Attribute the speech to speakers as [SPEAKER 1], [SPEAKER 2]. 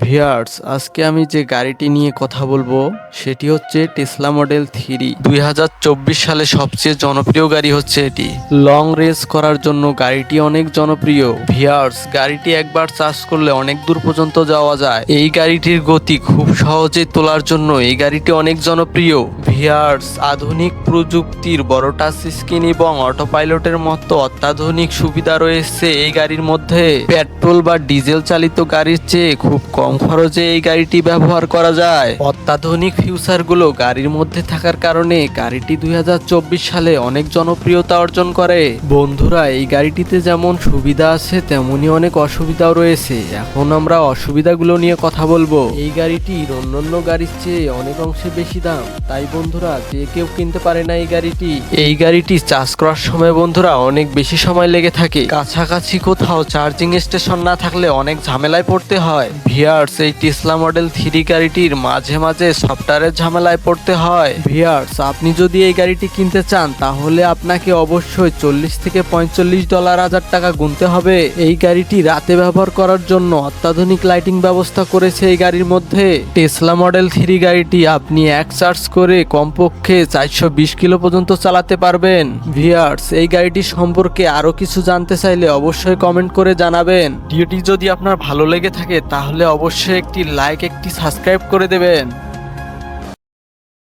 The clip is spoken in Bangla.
[SPEAKER 1] ভিউয়ার্স, আজকে আমি যে গাড়িটি নিয়ে কথা বলবো সেটি হচ্ছে টেসলা মডেল 3। 2024 সালে সবচেয়ে জনপ্রিয় গাড়ি হচ্ছে এটি। লং রেস করার জন্য গাড়িটি অনেক জনপ্রিয়। ভিউয়ার্স, গাড়িটি একবার চার্জ করলে অনেক দূর পর্যন্ত যাওয়া যায়। এই গাড়িটির গতি খুব সহজে তোলার জন্য এই গাড়িটি অনেক জনপ্রিয়। ভিউয়ার্স, আধুনিক প্রযুক্তির বড় টাচ স্ক্রিন এবং অটো পাইলটের মতো অত্যাধুনিক সুবিধা রয়েছে এই গাড়ির মধ্যে। পেট্রোল বা ডিজেল চালিত গাড়ির চেয়ে খুব কম খরচে এই গাড়িটি ব্যবহার করা যায়। অত্যাধুনিক ফিউচারগুলো গাড়ির মধ্যে থাকার কারণে গাড়িটি 2024 সালে অনেক জনপ্রিয়তা অর্জন করে। বন্ধুরা, এই গাড়িটিতে যেমন সুবিধা আছে তেমনি অনেক অসুবিধাও রয়েছে। এখন আমরা অসুবিধাগুলো নিয়ে কথা বলবো। এই গাড়িটির অন্যান্য গাড়ির চেয়ে অনেক অংশে বেশি দাম, তাই বন্ধুরা যে কেউ কিনতে পারে না এই গাড়িটি। এই গাড়িটি চার্জ করার সময় বন্ধুরা অনেক বেশি সময় লেগে থাকে। কাছাকাছি কোথাও চার্জিং স্টেশন না থাকলে অনেক ঝামেলায় পড়তে হয়। ভিউয়ার্স, এই টেসলা মডেল 3 গাড়িটির মাঝে মাঝে সফটওয়্যারের ঝামেলায় পড়তে হয়। ভিউয়ার্স, আপনি যদি এই গাড়িটি কিনতে চান তাহলে আপনাকে অবশ্যই $40 থেকে $45 টাকা গুনতে হবে। এই গাড়িটি রাতে ব্যবহার করার জন্য অত্যাধুনিক লাইটিং ব্যবস্থা করেছে এই গাড়ির মধ্যে। টেসলা মডেল 3 গাড়িটি আপনি এক চার্জ করে কমপক্ষে 420 কিলো পর্যন্ত চালাতে পারবেন। ভিউয়ার্স, এই গাড়িটি সম্পর্কে আরো কিছু জানতে চাইলে অবশ্যই কমেন্ট করে জানাবেন। ভিডিওটি যদি আপনার ভালো লেগে থাকে তাহলে অবশ্যই একটি লাইক, একটি সাবস্ক্রাইব করে দেবেন।